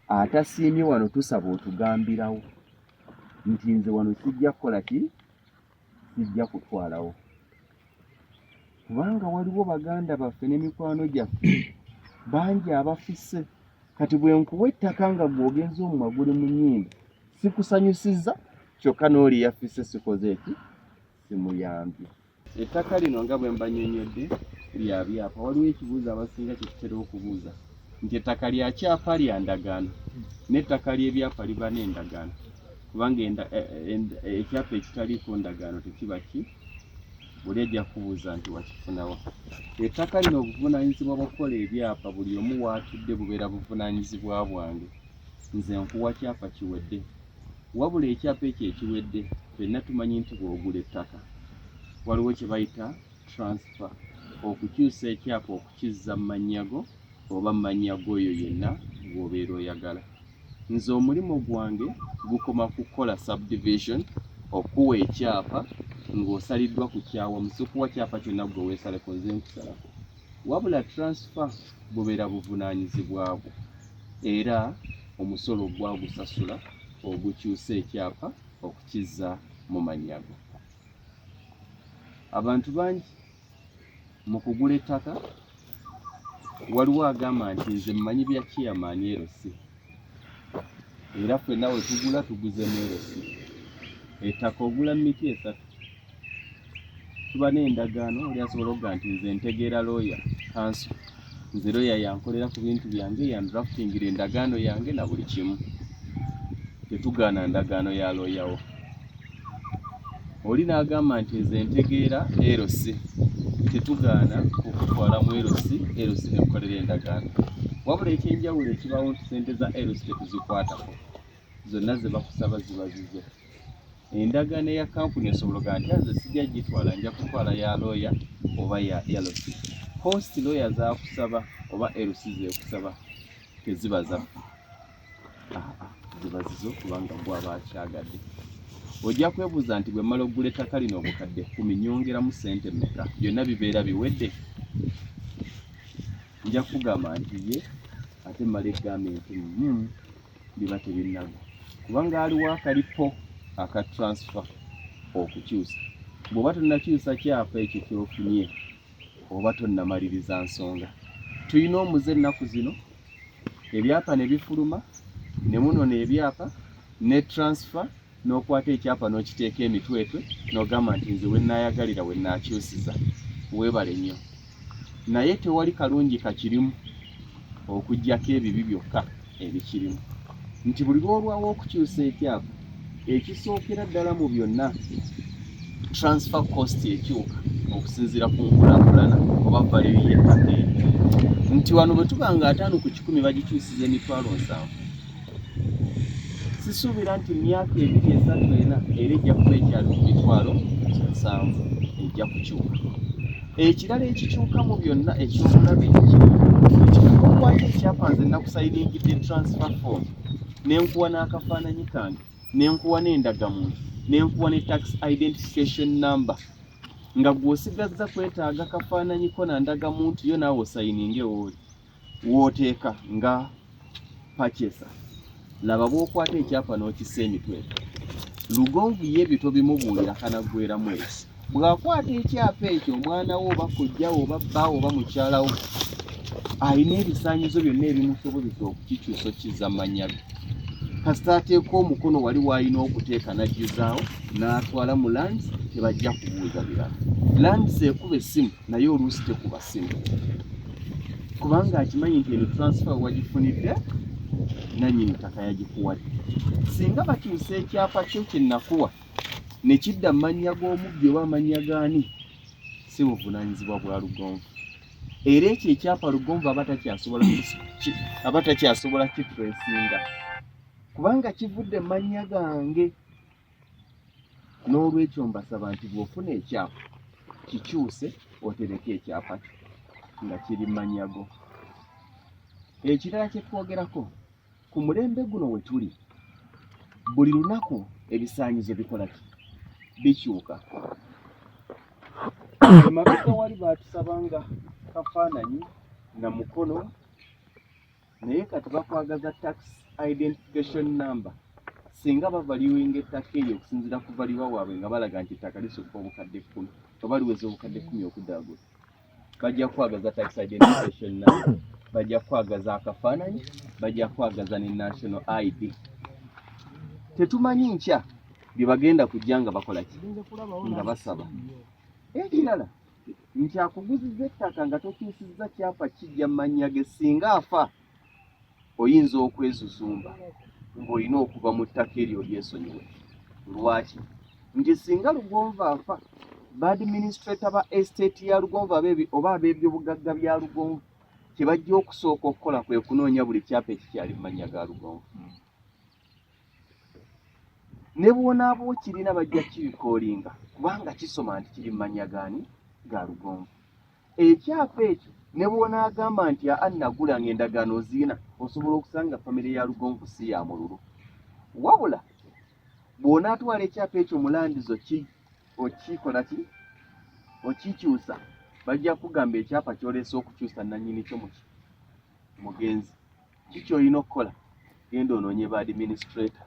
Atasiimye wano tusaba otugambirawo nti nze wano sijja kukola ki, sijja kutwalawo. Kubanga waliwo baganda baffe ne mikwano gyaffe bangi abafisse. Kati bwe nkuwa ettaka nga gw'ogenza omumwa guli mu nnyimba, sikusanyusizza kyokka n'oli yafisse sikoze eki, simuyambye. Ettaka lino nga bwe mbanyonyodde lya byapa. Waliwo ekibuuzo abasinga kye tutera okubuuza nti ettaka lya kyapa lya ndagaano n'ettaka ly'ebyapa liba n'endagaano. Kubanga ekyapa ekitaliiko ndagaano tekiba ki, buli ajja kubuuza nti wakifunawa. Ettaka lino obuvunaanyizibwa bw'okukola ebyapa buli omu w'atudde bubeera buvunaanyizibwa bwange. Nze nkuwa kyapa kiwedde, wabula ekyapa ekyo ekiwedde ffenna tumanyi nti bw'ogula ettaka waliwo kye bayita transfer, okukyusa ekyapa okukizza mu mannya go oba mu mannya g'oyo yenna gw'obeera oyagala. Nze omulimu gwange gukoma ku kukola subdivision, okuwa ekyapa ng'osaliddwa ku kyawa, musikuwa kyapa kyonna gwe weesaleko, nze nkusalako. Wabula transfer bubeera buvunaanyizibwa bwo, era omusolo gwagusasula ogukyusa ekyapa okukizza mu mannya go. Abantu bangi mu kugula ettaka waliwo agamba nti nze mmanyi bya chairman LC, era ffenna we tugula tuguze mu LC. Ettaka ogula miti esatu, tuba n'endagaano. Oli asobola okuga nti nze ntegeera lawyer council, nze lawyer yankolera ku bintu byange, yandraftingira endagaano yange na buli kimu. Tetugaana ndagaano ya lawyer wo. Oli n'agamba nti nze ntegeera LC, tetugaana okutwala mu LC n'ekukolera endagaano. Wabula ekyenjawulo ekibaawo nti ssente za LC tetuzikwatako, zonna ze bakusaba ziba zizo. Endagaano ya kampuni esobola okuga nti nze sijja gitwala, nja kutwala ya lawyer oba ya LC. Host lawyer zaakusaba oba LC zeekusaba teziba zaffe, ziba zizo kubanga gwaba akyagadde. Ojja kwebuuza nti bwe mmala okugula ettaka lino obukadde 10 nyongeramu ssente mmeka? Byonna bibeera biwedde? Nja kugamba nti ye ate mmala eggambe nti biba tebinnagwa, kubanga aliwo akalipo aka transfer okukyusa. Bw'oba tonnakyusa kyapa ekyo ky'ofunye oba tonnamaliriza nsonga. Tulina omuze ennaku zino ebyapa ne bifuluma, ne munona ebyapa ne transfer, n'okwata ekyapa n'okiteeka emitwetwe n'ogamba nti nze we nnaayagalira we nnaakyusiza. Weebale nnyo, naye tewali kalungi kakirimu okuggyako ebibi byokka ebikirimu. Nti buli lw'olwawo okukyusa ekyapa, ekisookera ddala mu byonna transfer cost ekyuka okusinziira ku nkulaakulana oba value y'ettaka eryo. Nti wano bwe tuba nga 5 ku 10 bagikyusiza $7,000, sisuubira nti myaka 2-3 era ejja kuba ekyali ku $7,000 ejja kukyuka. Ekirala ekikyuka mu byonna eky'obulabe okwata ekyapa nze nakusayiningidde transfer form, n'enkuwa n'akafaananyi kange, n'enkuwa n'endagamuntu, n'enkuwa ne tax identification number, nga gw'osigazza kwetaaga kafaananyiko na ndagamuntu yo naawe osayininge wooteeka nga purchaser. Laba bw'okwata ekyapa n'okissa emitwetwe. Lugonvu y'ebyo tobimubuulira kanaggweramu esi. Bw'akwata ekyapa ekyo omwana wo oba kojjawo oba bbaawo oba mukyalawo, alina ebisaanyizo byonna ebimusobozesa okukikyusa okizza mu mannya ge. Kasita ateeka omukono wali w'alina okuteeka n'ajjuzaawo n'atwala mu lands, tebajja kubuuza birala. Lands ekuba essimu naye oluusi tekuba ssimu, kubanga akimanyi nti eno transfer wagifunidde nannyini ttaka yagikuwadde. Singa bakyusa ekyapa kyo kye nakuwa ne kidda mu mannya g'omubbi oba amannya gaani, si buvunaanyizibwa bwa lugonvu. Era ekyo ekyapa lugonvu aba takyasobola kitresinga kubanga kivudde mu mannya gange. N'olwekyo mbasaba nti bw'ofuna ekyapa kikyuse otereke ekyapa kyo nga kiri mu mannya go. Ekirala kye twogerako ku mulembe guno we tuli, buli lunaku ebisaanyizo bikola ki? Bikyuka. Emabega wali baatusabanga kafaananyi na mukono naye kati bakwagaza tax identification number singa bavaliwinga ettaka eryo okusinziira ku valiwa waabwe nga balaga nti ettaka lisukka obukadde 10 oba liweza obukadde 10 okuddagula bajja kwagaza tax identification number bajja kwagaza akafaananyi bajja kwagaza ne national ID. Tetumanyi nkya bye bagenda kujja nga bakola ki nga basaba. Ekirala nti akuguzizza ettaka nga tokyusizza kyapa kijja mu mannya ge singa afa oyinza okwezuzumba ng'olina okuva mu ttaka eryo lyesonyiwe. Lwaki? Nti singa Lugonvu afa baadministrator ba estate ya Lugonvu oba ab'ebyobugagga bya Lugonvu kye bajja okusooka okukola kwe kunoonya buli kyapa ekikyali mu mannya ga Lugonvu. Ne bw'onaaba okirina bajja kibikoolinga kubanga kisoma nti kiri mu mannya gaani ga Lugonvu. Ekyapa ekyo ne bw'onaagamba nti annagulanga endagaano oziina osobola okusanga famire ya Lugonvu si ya mululu. Wabula bw'onaatwala ekyapa ekyo mulandizo okikola ki okikyusa bajja kugamba ekyapa kyoleese okukyusa nannyini kyo mugenzi kikyolina okukola genda onoonye ba administrator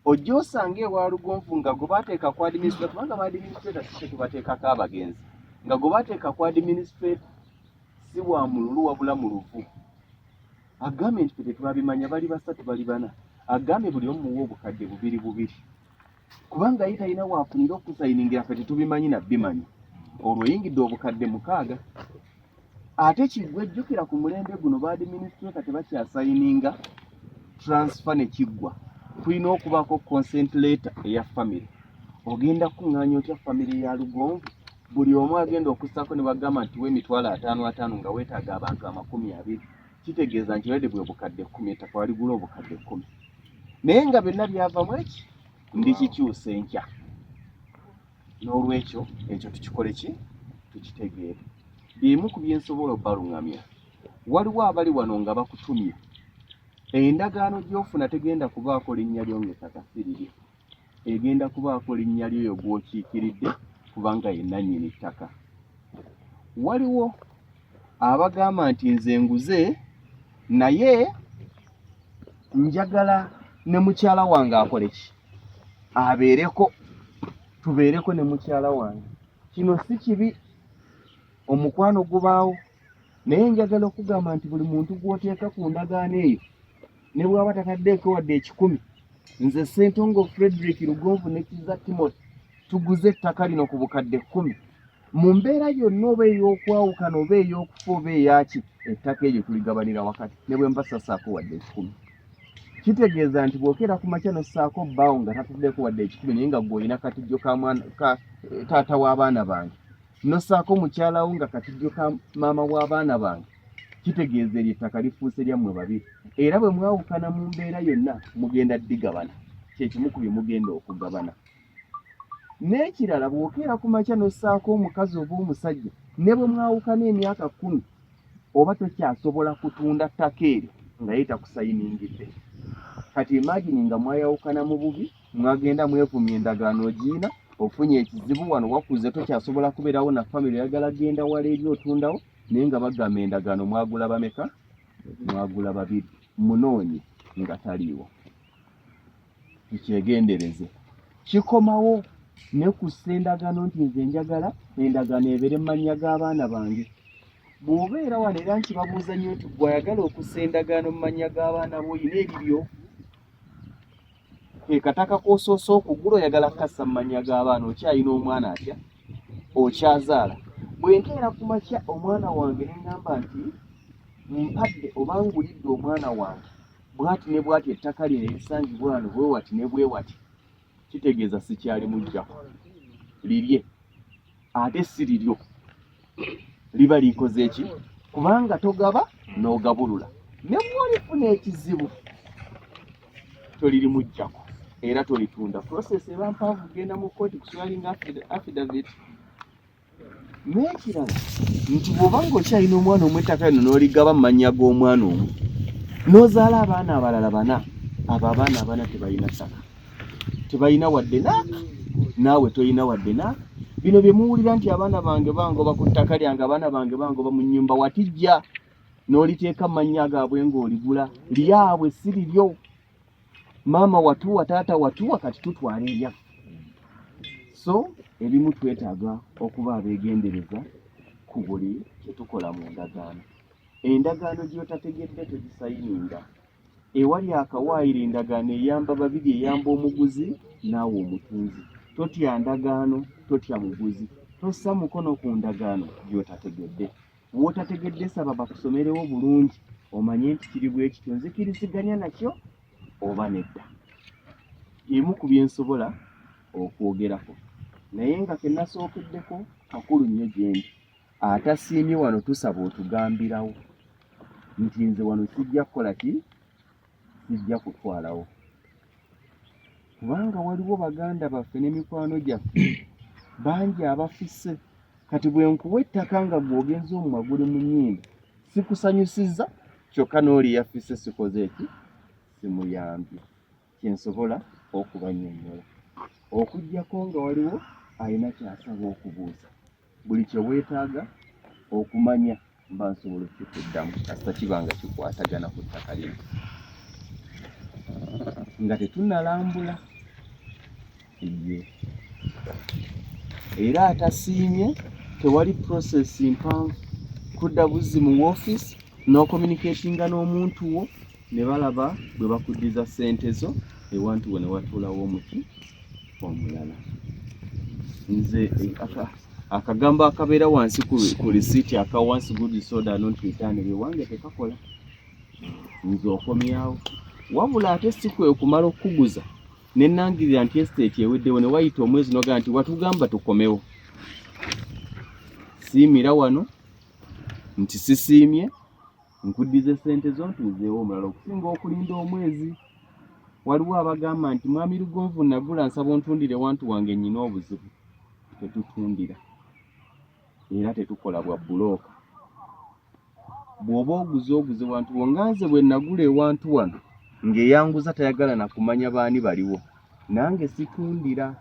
ojja osanga ewa Lugonvu nga gwe bateeka ku administrator kubanga ba administrator si tubateekako abagenzi nga gwe bateeka ku administrator si wa mululu wabula muluvu. Agambe nti ffe tubabimanya bali 3 bali 4 agambe buli omu muwa obukadde 2 kubanga ye talina waafunira okusayiningira ffe tetubimanyi nabbimanyi olwo yingidde obukadde 6. Ate kiggwe jjukira ku mulembe guno ba administrator tebakyasayininga transfer ne kiggwa tulina okubaako consent letter eya family. Ogenda kuŋŋaanya otya family ya Lugonvu buli omu agenda okussaako ne bagamba nti w'emitwalo 55 nga weetaaga abantu 20. Kitegeeza nti wedde bwe bukadde 10 ettaka waligula obukadde 10. Naye nga byonna byavamu eki ndikikyusa enkya. N'olwekyo ekyo tukikole ki tukitegeere. Emu ku byensobola obbaluŋŋamya waliwo abali wano nga bakutumye endagaano gy'ofuna tegenda kubaako linnya lyo ng'ettaka si liryo, egenda kubaako linnya lyo gw'okiikiridde kubanga ye nannyini ttaka. Waliwo abagamba nti nze nguze naye njagala ne mukyala wange akole ki abeereko tubeereko ne mukyala wange. Kino si kibi, omukwano gubaawo, naye njagala okugamba nti buli muntu gw'oteeka ku ndagaano eyo ne bw'aba takaddeeko wadde 10 nze Ssentongo Frederick Lugonvu ne Kiza Timothy tuguze ettaka lino ku bukadde 10 mu mbeera yonna oba ey'okwawukana oba ey'okufa oba eyaki ettaka eryo tuligabanira wakati ne bwe mbasasaako wadde 10. Kitegeeza nti bw'okeera ku makya n'ossaako bbaawo nga tatuddeeko wadde 10 naye nga gw'olina katijjo ka taata w'abaana bange n'ossaako mukyala wo nga katijjo ka maama w'abaana bange kitegeeza eryo ettaka lifuuse lyammwe babiri era bwe mwawukana mu mbeera yonna mugenda ddigabana kyekimu ku bye mugenda okugabana. N'ekirala bw'okeera ku makya n'ossaako omukazi oba omusajja ne bwe mwawukana emyaka 10 oba tokyasobola kutunda ttaka eryo nga ye takusayiningidde. Kati imagine nga mwayawukana mu bubi mwagenda mwevumya endagaano ogiina ofunye ekizibu wano wakuze tokyasobola kubeerawo na family yagala genda wala eri otundawo naye nga bagamba endagaano mwagula bameka mwagula 2 munoonye nga taliiwo. Tukyegendereze kikomawo ne kussa endagaano nti nze njagala endagaano ebeere mu mannya g'abaana bange. Bw'obeera wano era nkibabuuza nnyo nti gw'ayagala okussa endagaano mu mannya g'abaana bo oyina ebibyo kataka k'osoosa okugula oyagala kukassa mu mannya g'abaana okyayina omwana atya okyazaala. Bwe nkeera ku makya omwana wange ne ŋŋamba nti mpadde oba ngulidde omwana wange bw'ati ne bw'ati ettaka lino erisangibwa wano bwe wati ne bwe wati kitegeeza sikyali muggyako lirye ate si liryo liba likoze eki kubanga togaba n'ogabulula ne bw'olifuna ekizibu toliri muggyako era tolitunda. Process eba mpanvu genda mu kooti kuswalinga affidavit. N'ekirala nti bw'oba ng'okyalina omwana omu ettaka lino n'oligaba mu mannya g'omwana omu n'ozaala abaana abalala 4 abo abaana 4 tebalina ttaka tebalina wadde naaka naawe tolina wadde naaka. Bino bye muwulira nti abaana bange bangoba ku ttaka lyange abaana bange bangoba mu nnyumba watijja n'oliteeka amannya gaabwe ng'oligula lyabwe si liryo. Maama watuwa, taata watuwa, kati tutwala eryaffe. So ebimu twetaaga okuba abeegendereza ku buli kye tukola mu ndagaano. Endagaano gy'otategedde togisayininga. Ewali akawaayiro endagaano eyamba babiri, eyamba omuguzi naawe omutunzi. Totya ndagaano, totya muguzi. Tossa mukono ku ndagaano gy'otategedde. Bw'otategedde saba bakusomerewo bulungi omanye nti kiri bwe kityo, nzikiriziganya nakyo oba nedda. Emu ku bye nsobola okwogerako, naye nga ke nasookeddeko kakulu nnyo gye ndi. Atasiimye wano tusaba otugambirawo nti nze wano sijja kukola ki, sijja kutwalawo. Kubanga waliwo baganda baffe ne mikwano gyaffe bangi abafisse. Kati bwe nkuwa ettaka nga gw'ogenza omumagulu mu nnyimba sikusanyusizza, kyokka n'oli yafisse sikoze eki, simuyambye. Kyensobola okubannyonnyola okuggyako nga waliwo alina ky'asaba okubuuza. Buli kye weetaaga okumanya mba nsobola okukuddamu kasita kiba nga kikwatagana ku ttaka lino nga tetunnalambula. Era atasiimye tewali process mpanvu. Kudda buzzi mu woofiisi n'okommuniketinga n'omuntu wo ne balaba bwe bakuddiza ssente zo ewantu we ne watuulawo omuti omulala. Nze akagambo akabeera wansi ku risiiti aka once good sold not return ewange tekakola. Nze okomyawo. Wabula ate si kwe kumala okuguza ne nangirira nti estate eweddewo ne wayita omwezi n'ogamba nti watugamba tukomewo. Siimira wano nti sisiimye, nkuddize ssente zo ntuuzeewo omulala okusinga okulinda omwezi. Waliwo abagamba nti mwami Lugonvu nagula nsaba ontundire wantu wange nnyina obuzibu. Tetutundira era tetukola bwa bulooka. Bw'oba oguze wantu wonganze bwe nagula ewantu wano ng'eyanguza tayagala na kumanya baani baliwo, nange sikundira.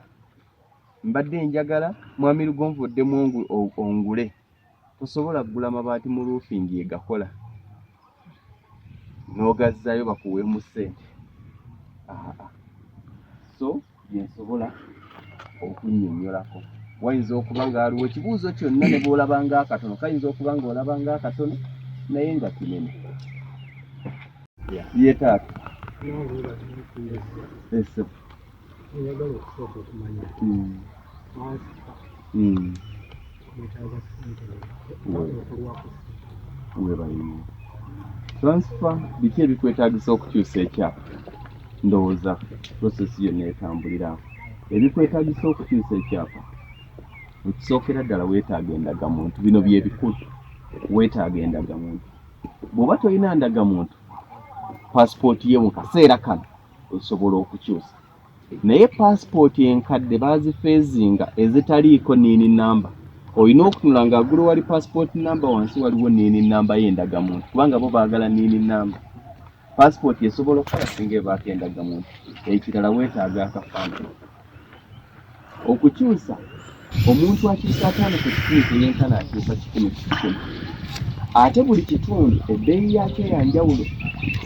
Mbadde njagala mwami Lugonvu oddemu ongule. Tosobola kugula mabaati mu roofing egakola n'ogazzaayo bakuweemu ssente. So byensobola okunnyonnyolako. Wayinza okuba nga waliwo ekibuuzo kyonna ne bw'olabanga akatono, kayinza okuba nga olabanga akatono naye nga kinene. Ye taata. Ese. Njagala okusooka okumanya. Transfer biki ebikwetaagisa okukyusa ekyapa? Ndowooza prosesi yonna etambulirawo. Ebikwetaagisa okukyusa ekyapa, ekisookera ddala weetaaga endagamuntu. Bino bye bikulu. Weetaaga endagamuntu. Bw'oba tolina ndagamuntu, paasipooti ye mu kaseera kano osobola okukyusa. Naye paasipooti enkadde baazifeezinga ezitaliiko niini namba. Olina okutunula ng'agulu wali paasipooti namba, wansi waliwo niini namba y'endagamuntu, kubanga bo baagala niini namba. Paasipooti esobola okukola singa ebaako endagamuntu. Ekirala weetaaga akafaananyi. Okukyusa, omuntu akyusa 5 ku 10 teyenkana akyusa 10 ku 10. Ate buli kitundu ebbeeyi yakyo ya njawulo.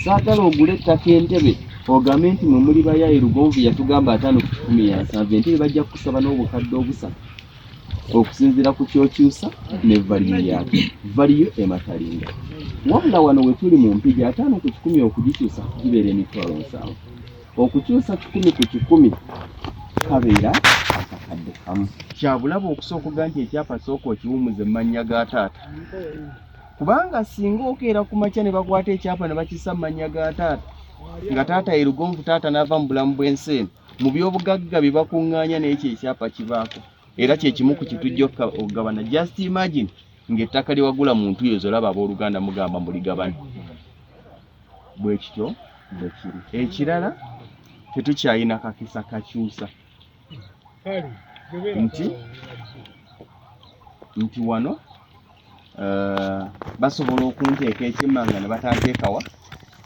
Saagala ogule ettaka entebe ogambe nti mwe muli bayaye Lugonvu yatugamba 5 ku 10 yasanze, entebe bajja kukusaba n'obukadde obusatu okusinziira ku kyokyusa ne valiyo yakyo. Valiyo ematalinga. Wabula wano we tuli mu mpija 5 ku 10 okugikyusa kibeera emitwalo 7. Okukyusa 10 ku 10 kabeera akakadde kamu. Kyabulaba okusooka okuga nti ekyapa sooka okiwumuze mu mannya ga taata. Kubanga singa okeera ku makya ne bakwata ekyapa ne bakissa mu mannya ga taata, nga taata ye Lugonvu, taata n'ava mu bulamu bw'ensi eno, mu by'obugagga bye bakuŋŋaanya n'ekyo ekyapa kibaako. Era kye kimu ku kitujja okugabana. Just imagine ng'ettaka lye wagula mu ntuuyo olaba abooluganda mugamba muligabane. Bwe kityo bwe kiri. Ekirala tetukyayina kakisa kakyusa. Nti wano basobola okunteeka ekimmanga ne batanteekawa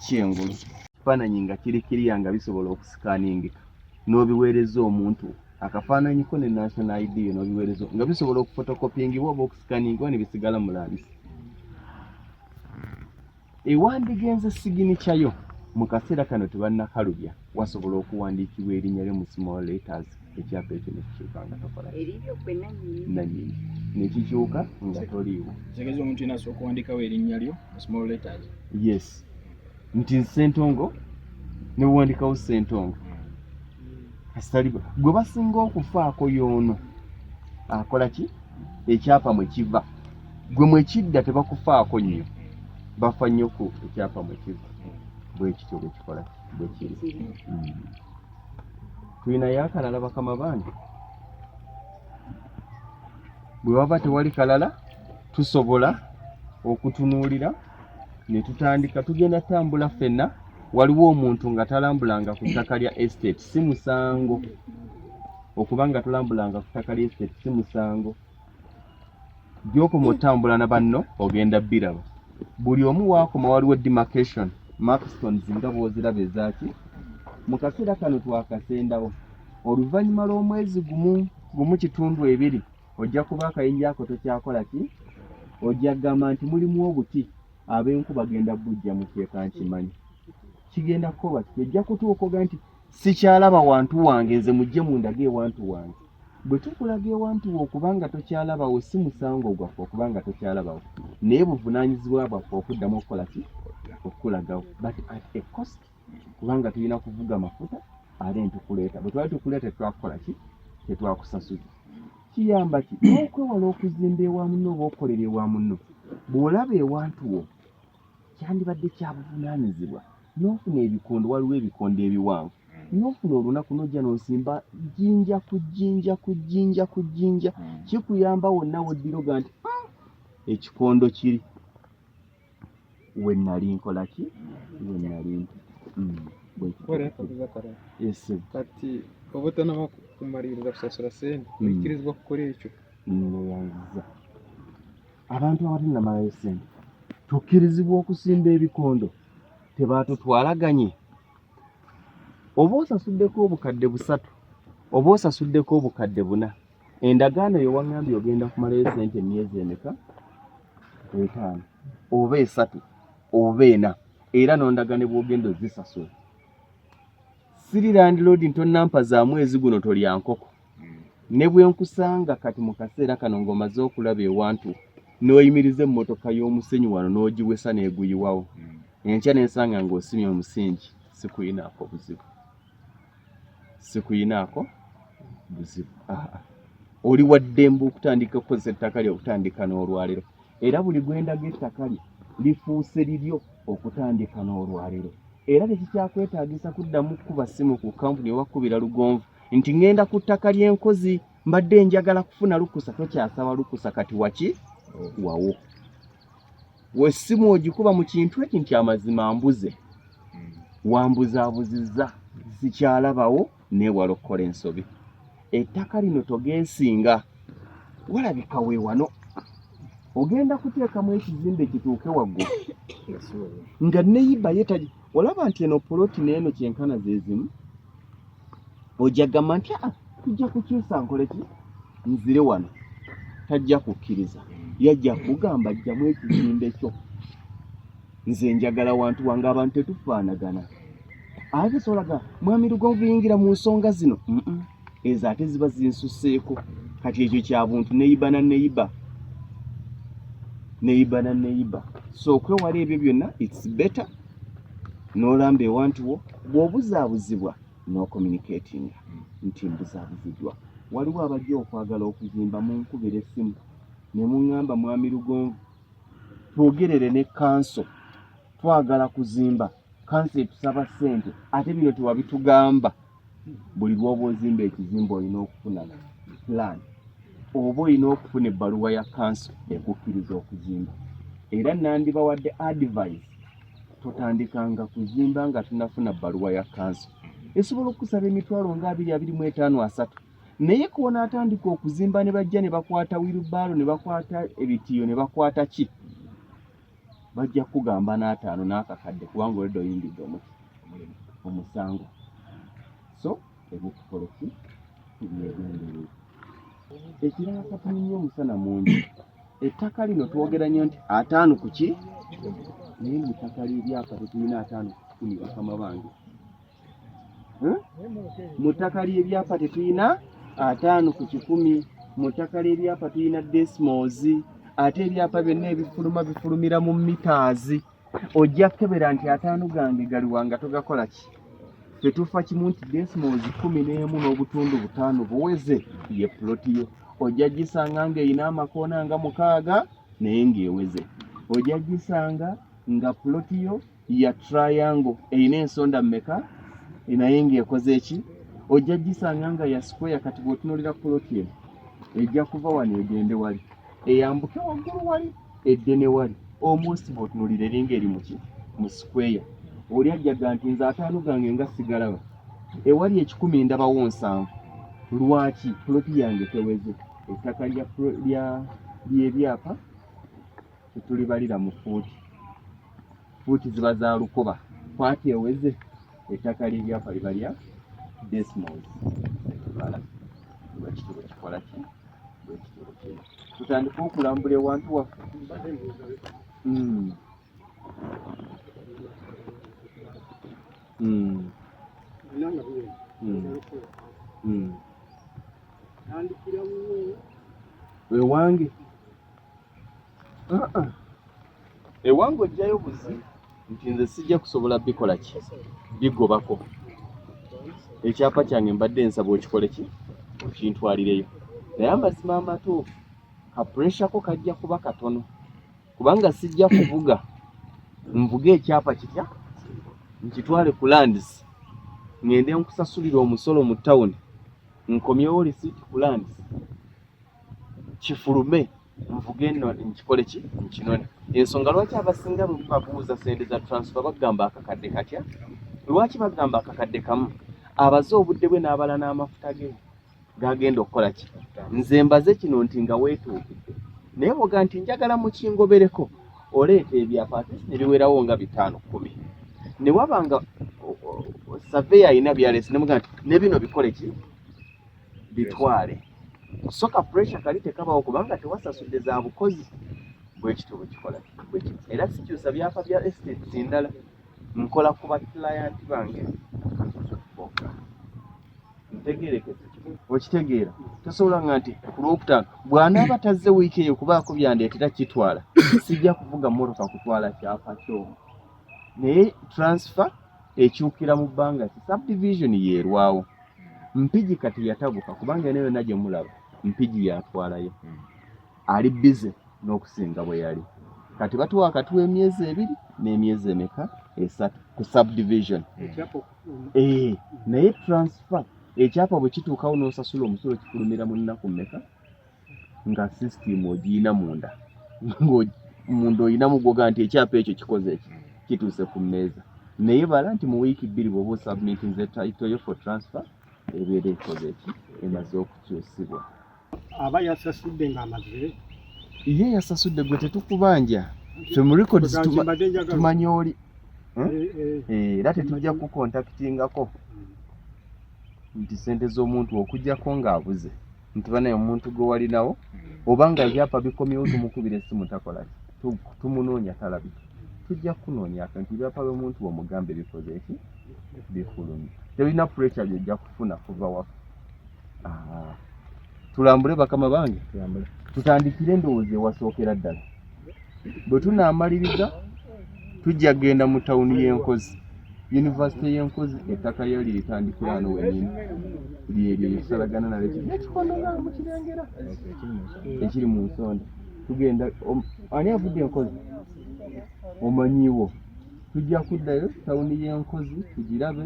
kyengulu. Ekifaananyi nga kiri nga bisobola okusikaningika n'obiweereza omuntu. Akafaananyi ko ne national ID yo n'obiweereza nga bisobola okufotokopingibwa oba okusikaningibwa ne bisigala mu labisi. ewandigenze signature yo mu kaseera kano tebannakalubya wasobola okuwandiikibwa erinnya lyo mu small letters ekyapa ekyo nekikyuka nga tokola nannyini nekikyuka nga toliiwo. Kitegeeza omuntu yenna asobola okuwandiikawo erinnya lyo mu small letters. Yes, nti Ssentongo ne buwandikawo Ssentongo asitaliba gwe basinga okufaako y'ono akola ki ekyapa mwe kiva, gwe mwe kidda tebakufaako nnyo, bafa nnyo ku ekyapa mwe kiva. Bwe kityo bwe kikola bwe kiri. Tulinayo akalala bakama bange, bwe waba tewali kalala tusobola okutunuulira ne tutandika tugenda tambula ffenna. Waliwo omuntu nga talambulanga ku ttaka lya estate si musango, okuba nga tulambulanga ku ttaka lya estate si musango. Gy'okoma otambula na banno ogenda biraba. Buli omu waakoma waliwo demarcation markstones nga bw'oziraba ezaaki. Mu kaseera kano twakasendawo oluvannyuma lw'omwezi gumu kitundu ebiri ojja kuba akayinja ako tokyakola ki, ojja kugamba nti mulimu obuti ab'enku bagenda bujja mu kyeka nkimanyi. Kigenda kukoba kiti ojja kutuuka oga nti sikyalaba wantu wange nze mujje mundage ewantu wange. Bwe tukulaga ewantu wo okubanga tokyalabawo si musango gwaffe okubanga tokyalabawo, naye buvunaanyizibwa bwaffe okuddamu okukola ki, okukulagawo, but at a cost, kubanga tulina kuvuga mafuta ate ntukuleeta. Bwe twali tukuleeta tetwakukola ki, tetwakusasula. Kiyamba ki n'okwewala okuzimba ewa munno oba okukolera ewa munno. Bw'olaba ewantu wo kyandibadde kya buvunaanyizibwa n'ofuna ebikondo, waliwo ebikondo ebiwanvu, n'ofuna olunaku n'ojja n'osimba jjinja ku jjinja ku jjinja ku jjinja, kikuyamba wonna woddiroga nti ekikondo kiri we nnali nkola ki, we nnali kati oba tonaba kumaliriza kusasula ssente oyikirizibwa kukola ekyo. Neyanziza abantu abatanamalayo ssente tukkirizibwa okusimba ebikondo tebaatutwalaganye. Oba osasuddeko obukadde 3 oba osasuddeko obukadde 4, endagaano yo waŋŋambye ogenda kumalayo ssente emyezi emeka? 5 oba 3 oba 4, era n'ondagane bw'ogenda ozisasula. Siri Landlord ntonampa za mwezi guno tolya nkoko. Ne bwe nkusanga kati mu kaseera kano ng'omaze okulaba ewantu n'oyimiriza emmotoka y'omusenyu wano n'ogiwesa n'eguyiwawo, enkya n'ensanga ng'osimye omusingi, sikuyinaako buzibu. Sikuyinaako buzibu. Oli wa ddembe okutandika okukozesa ettaka lyo okutandika n'olwaleero. Era buli gwendaga ettaka lye lifuuse liryo okutandika n'olwaleero. Era tekikyakweetaagisa kuddamu kuba ssimu ku kampuni owakubira lugonvu nti ŋŋenda ku ttaka ly'Enkozi mbadde njagala kufuna lukusa. Tokyasaba lukusa kati waki wawo. Wessimu ogikuba mu kintu eki nti amazima mbuze, wambuzaabuzizza, sikyalabawo neewala okukola ensobi. Ettaka lino togeesinga, walabika we wano ogenda kuteekamu ekizimbe kituuke waggulu nga neyiba yetaji. Olaba nti eno poloti n'eno kyenkana ze zimu, ojja gamba nti tujja kukyusa nkole ki, nzire wano. Tajja kukkiriza, yajja kugamba ajjamu ekizimbe kyo. Nze njagala wantu wange abantu tetufaanagana. Ate solaga mwami Lugonvu yingira mu nsonga zino, ezo ate ziba zinsusseeko. Kati ekyo kya buntu neyiba na neyiba, neyiba na neyiba. So okwewala ebyo byonna it's better n'olamba ewantu wo bw'obuzaabuzibwa n'ocommunicating nti mbuzaabuziddwa. Waliwo abajja okwagala okuzimba munkubira essimu ne muŋŋamba mwami Lugonvu twogerere ne kanso, twagala kuzimba, kanso etusaba ssente, ate bino tewabitugamba. Buli lw'oba ozimba ekizimbe olina okufuna plan oba olina okufuna ebbaluwa ya kanso ekukkiriza okuzimba. Era nandibawadde advice totandikanga kuzimba nga tunafuna bbaluwa ya kanso. Esobola okusaba emitwalo nga 225-3, naye k'onaatandika okuzimba ne bajja ne bakwata wirubaalo ne bakwata ebitiyo ne bakwata ki, bajja kugamba n'5 n'akakadde kubanga olidde oyingidde omusango. So ebitukola ki tubyegenderere. Ekirala katuminye omusana mungi, ettaka lino twogera nnyo nti 5 ku ki naye mu ttaka ly'ebyapa tetulina 5 ku 10 bakama bange. Mu ttaka ly'ebyapa tetulina 5 ku 10, mu ttaka ly'ebyapa tulina decimals, ate ebyapa byonna ebifuluma bifulumira mu meters. Ojja kukebera nti 5 gange gali wanga togakola ki? Tetufa kimu nti decimals 11.5 buweze ye plot yo. Ojja gisanga ng'erina amakoona nga 6 naye ng'eweze. Ojja gisanga nga plot yo ya triangle erina ensonda mmeka naye ng'ekoze eki? Ojja gisanga nga ya square kati bw'otunuulira plot yo ejja kuva wano egende wali, eyambuke waggulu wali, eddene wali, almost bw'otunuulira eringa eri mu square. Oli ajjaga nti nze 5 gange nga sigalaba, ewali 10 ndabawo 7. Lwaki? Plot yange teweze. Ettaka ly'ebyapa tetulibalira mu fuuti. Fuuti ziba za lukoba. Kwati eweze, ettaka ly'ebyapa liba lya decimals. Bwekitulo kikola ki? Bwekitulo kino. Tutandika okulambula ewantu waffe. Ewange ewange ojjayo buzi nti nze sijja kusobola bikola ki? Bigobako. Ekyapa kyange mbadde nsaba okikole ki? Okintwalireyo. Naye amazima amatuufu ka pressure ko kajja kuba katono, kubanga sijja kuvuga nvuga ekyapa kitya nkitwale ku landis ngende nkusasulira omusolo mu tawuni nkomyewo risiiti ku landis kifulume nvuge eno nkikole ki? Nkinone. Ensonga lwaki abasinga babuuza sente za transfer bagamba akakadde katya? Lwaki bagamba akakadde kamu? Abaze obudde bwe n'abala n'amafuta ge gagenda okukola ki? Nze mbaze kino nti nga weetuukidde naye bwoga nti njagala mukingobereko oleeta ebyapa ate ne biwerawo nga 5-10 ne wabanga survey ayina byalesi nemuga nti ne bino bikole ki? Bitwale. Soka pressure kali tekabawo kubanga tewasasudde za bukozi. Bwekitulo kikola ki? Era sikyusa byapa bya estate endala nkola ku client bange. Ntegeerekese okitegeera tosobola nga nti ku Lwokutaano bw'anaaba tazze wiiki eyo kubaako byandeetera kitwala sijja kuvuga mmotoka kutwala kyapa kyo. Naye transfer ekyukira mu bbanga ti subdivision yeerwawo. Mpigi kati yatabuka kubanga nayo yonna gye mulaba Mpigi yatwalayo. Ali bize n'okusinga bwe yali. Kati batuwa akatuwa emyezi 2 n'emyezi emeka 3 ku subdivision. Naye transfer ekyapa bwe kituukawo n'osasula omusolo kifulumira mu nnaku mmeka nga system ogiyina munda. Munda oyinamu gwoga nti ekyapa ekyo kikoze eki kituuse ku mmeeza. Naye bala nti mu wiiki 2 bw'oba osubmitinze title yo for transfer ebeera ekoze eki? Emaze okukyusibwa. Aba yasasudde ng'amaze? Ye yasasudde, gwe tetukubanja. Ffe mu records tumanye oli. Era tetujja kukontaktingako nti sente z'omuntu okujjako ng'abuze nti banaye omuntu gwe walinawo obanga ebyapa bikomyewo tumukubira essimu takola ki? Tumunoonya talabika. Tujja kunoonya nti ebyapa by'omuntu omugambe bikoze eki? Bifulumye. Tebirina pressure by'ojja kufuna kuva waffe. Tulambule bakama bange. Tutandikire endowooza ewasookera ddala. Bwe tunaamaliriza tujja genda mu tawuni y'Enkozi. University y'Enkozi ettaka lyo liritandikira wano wennyini. Lyeryo lisalagana nalyo n'ekikondo nga mukirengera ekiri mu nsonda. Tugenda ani avudde Enkozi? Omanyiwo. Tujja kuddayo tawuni y'Enkozi tugirabe.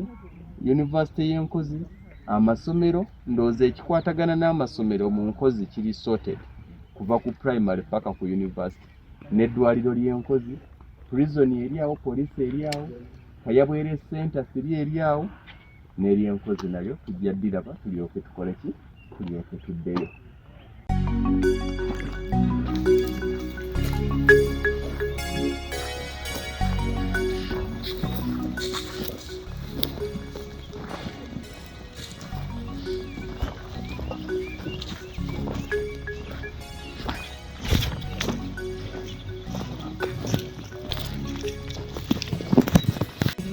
University y'Enkozi, amasomero ndowooza ekikwatagana n'amasomero mu Nkozi kiri sorted kuva ku primary paka ku university. N'eddwaliro ly'Enkozi, prison eri awo, police eri awo, Kayabwere center siri eri awo, n'ery'Enkozi nalyo tujja ddiraba tulyoke tukole ki? Tulyoke tuddeyo.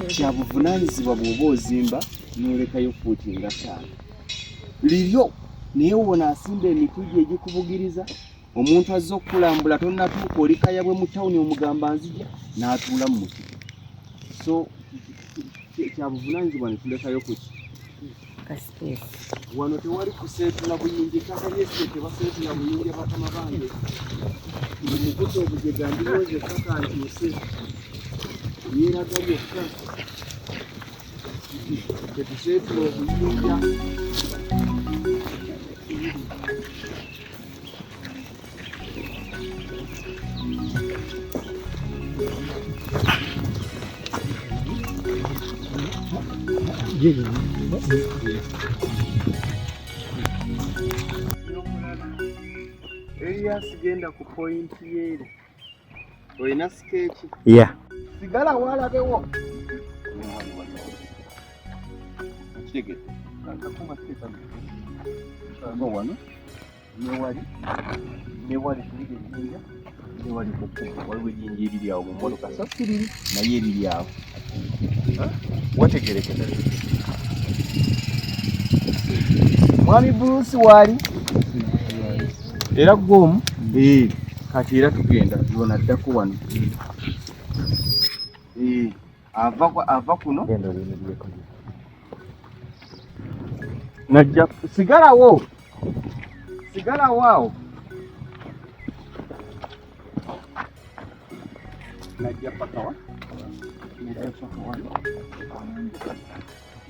kya buvunaanyizibwa bw'oba ozimba n'olekayo fuuti nga 5 liryo naye wona asimba emiti gye egikubugiriza omuntu azze okukulambula tonnatuuka oli kayabwe mu tawuni omugamba nzija n'atuula mu muti so kya buvunaanyizibwa ne tulekayo kuki wano tewali kuseetula buyingi ettaka ly'esire tebaseetula buyingi batama bange mukuta obujega ndibooza ettaka nkyuse yeeraga lyokka tetuseetula obuyinja Elias genda ku point yeero olina sikeeki sigala walabewo kitegete kakuma sikeeka wano newali tuliga ejjinja newali kukuba waliwo ejjinja eriri awo mu mmotoka so siriri naye eriri awo wategereketa mwami Bruce waali era gwomu kati era tugenda yona addako wano ava kuno najja sigalawo awo najja paka wano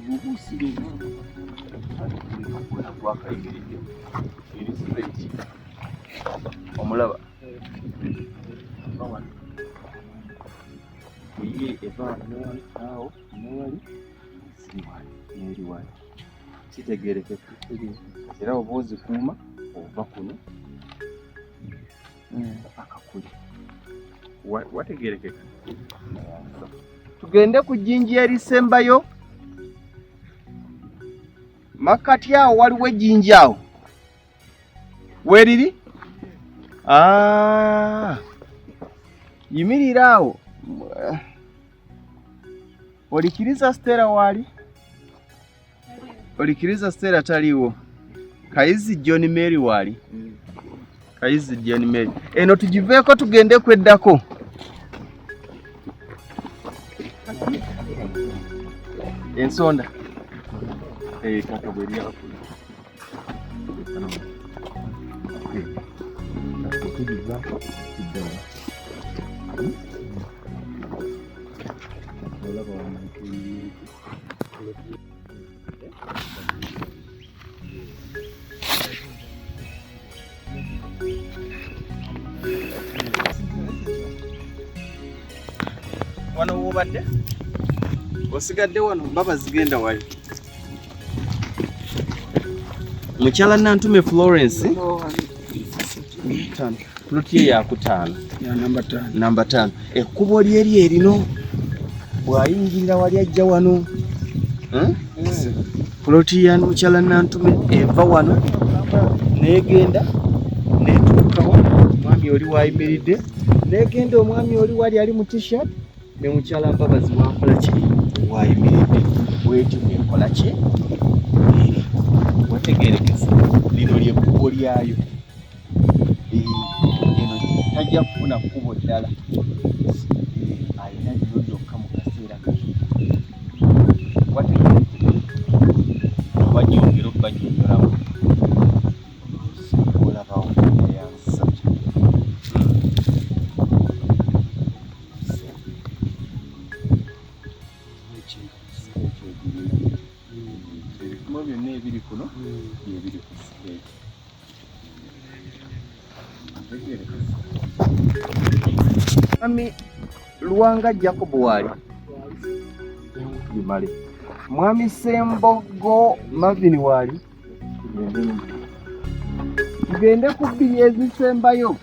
bubusire gwakayimiride eri straight omulaba ye eva awo newali eri wali kitegerekeka era oba ozikuuma ova kuno akakuli wategerekeka tugende ku jjinja erisembayo makkati awo waliwo ejjinja awo weriri yimirira awo olikiriza Stella waali olikiriza Stella taliwo Kayizi John Mary waali Kayizi John Mary eno tugiveeko tugende kweddako ensonda kaka bweri abakulu wano wobadde osigadde wano baba zigenda wali mukyala Nantume Florence ploti ye yakutaano namba 5 ekkubo lyeri erino bwayingirira wali ajja wano ploti ya mukyala Nantume eva wano negenda netuukawo omwami oli wayimiridde negenda omwami oli wali ali mu t-shirt ne mukyala Mbabazi wakola ki wayimiridde bweti bwekola ki wategerekesa lino lyekkubo lyayo eno tajja kufuna kkubo ddala alina lino lyokka mu kaseera kati wategerekesa banyongera okubanyonyoramu olabawo yayansa ebipimo byonna ebiri kuno byebiri ku siteeki mwami Luwanga Jacob waali bimale mwami Sembogo Marvin waali tugende ku bbiri ezisembayo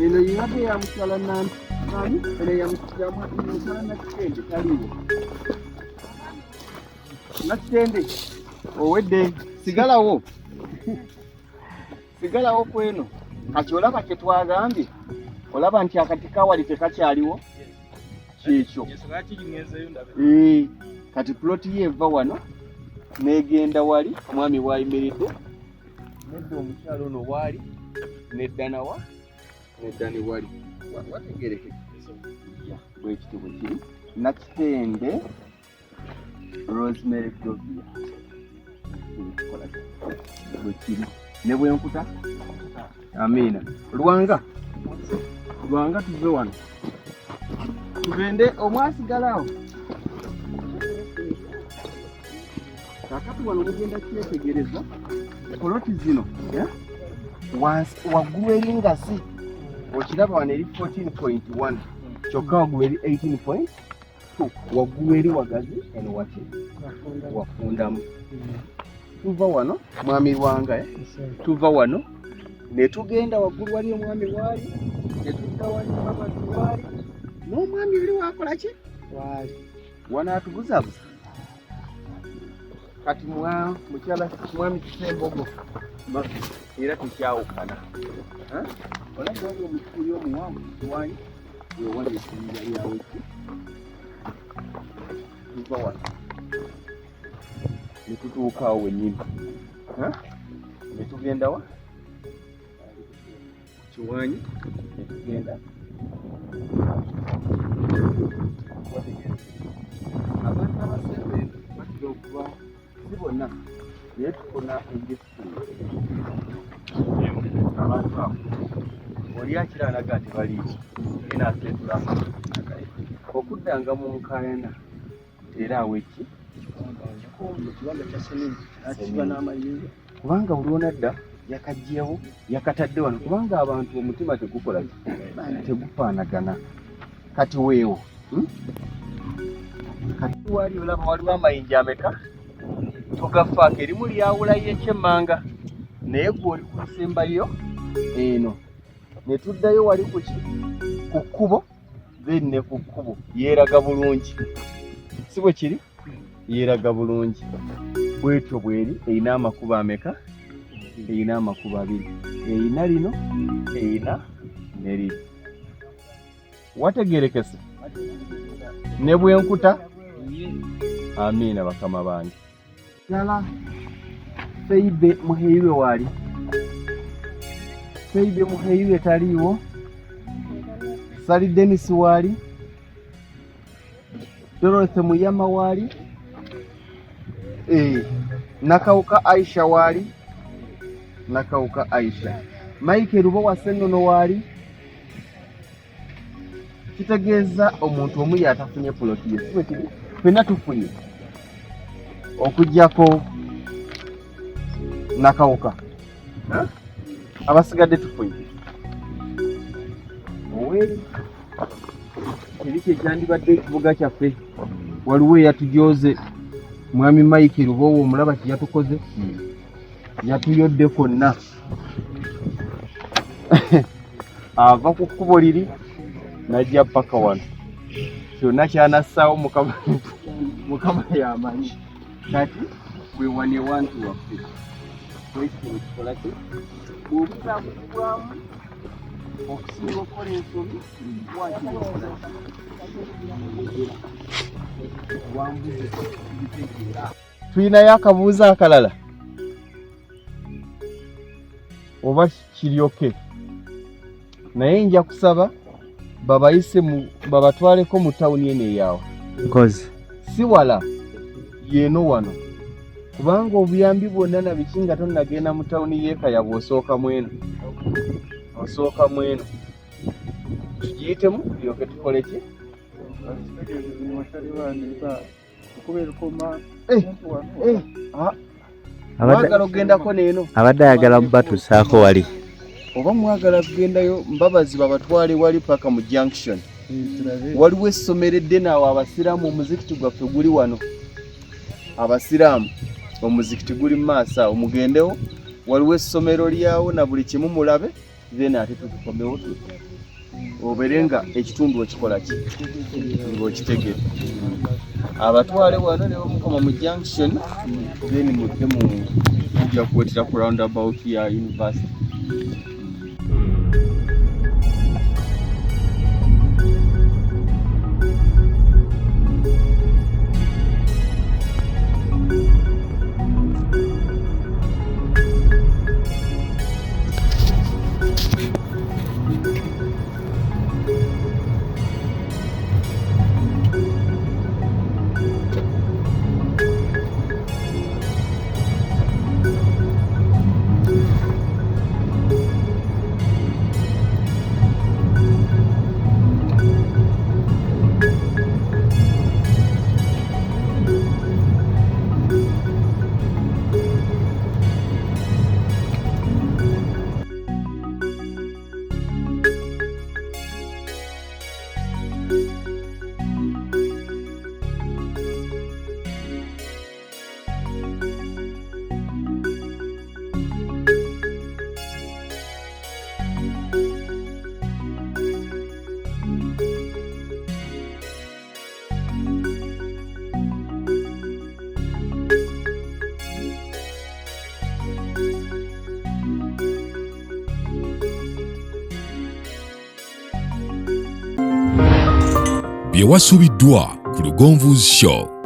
eno yinate ya mukyala nani eno ya mukyala Nakitende taliwo Nakitende owedde sigalawo kweno kati olaba kye twagambye olaba nti akati kawali tekakyaliwo kyekyo. Kati ploti ye eva wano negenda wali omwami wayimiridde nedda omukyalo ono waali nedda nawa nedda ne wali wategerekeka bwekiti bwe kiri Nakitende Rosemary Dovia bwe kiri ne bwenkuta amiina Lwanga tuve wano tugende omwasigalaawo kakati wano mugenda kyetegereza poloti zino waggulu eringasi okiraba wano eri 14.1 kyokka waggulu eri 18.2 waggulu eri wagazi eno waki wafundamu tuva wano mwami Lwanga tuva wano ne tugenda waggulu wali omwami waali ne tudda wali abazi waali n'omwami oli wakola ki waali wanaatubuzaabuza kati mukyala mwami Kisembogo era tekyawukana olabye wali omukuli omuwanvu kiwanyi wewali esinja lyawe tuva wano ne tutuuka awo wennyini ne tugenda wa kiwanyi ne tugenda abantu abasembe batera okuba si bonna naye tufuna enjesikirini abantu abo oli akira alaga nti baliiki era aseetulamu okuddanga mu nkaayana era aweki ekibanga kya seminti akiba n'amayinja kubanga buli onadda yakagyewo yakatadde wano kubanga abantu omutima tegukola tegufaanagana kati weewo kati wali olaba waliwo amayinja ameka tugafaako erimu lyawulayo ekyemmanga naye gw'oli kusembayo eno ne tuddayo wali kuki ku kkubo then ne ku kkubo yeeraga bulungi si bwe kiri yeeraga bulungi bwetyo bweri erina amakubo ameka erina amakubo abiri erina lino erina ne liri wategerekese ne bwenkuta amiina bakama bange ddala Feibe Muheyirwe waali Feibe Muheyirwe taliiwo Sali Dennis waali Dorothy Muyama waali Nakawuka Aisha waali Nakawuka Aisha Mike Rubo wa Sennono waali kitegeeza omuntu omu yatafunye poloti ye ffenna tufunye okuggyako Nakawuka abasigadde tufunye oweri kiri kyekyandibadde ekibuga kyaffe waliwo eyatujooze mwami Mike Rubowo omulaba kyeyatukoze yatuyodde konna ava ku kkubo liri najja paka wano kyonna kyanassaawo mukama yamanyi kati wewane wantu waffe ekyo ekikola ki bw'obutaabukibwamu okusinga okukola ensobi wakikola wambuze bitegeera tulinayo akabuuzo akalala oba kiryoke naye nja kusaba babayise babatwaleko mu tawuni eno eyaawe Nkozi si wala yeeno wano kubanga obuyambi bwonna nabiki nga tonnagenda mu tawuni y'ekaya bw'osooka mweno tugiyitemu tulyoke tukole ki mwagala okugendako neeno abadde ayagala batuusaako wali oba mwagala kugendayo mbabazi babatwale wali paka mu junction waliwo essomero eddene awo abasiraamu omuzikiti gwaffe guli wano abasiraamu omuzikiti guli mu maaso awo mugendewo waliwo essomero lyawo na buli kimu mulabe then ate tutukomewo obere nga ekitundu okikola ki ng'okitegere abatwale wano ne bamukoma mu junction then mudde mujja kuwetera ku roundabout ya university Bye wasubiddwa ku Lugonvuzi Show.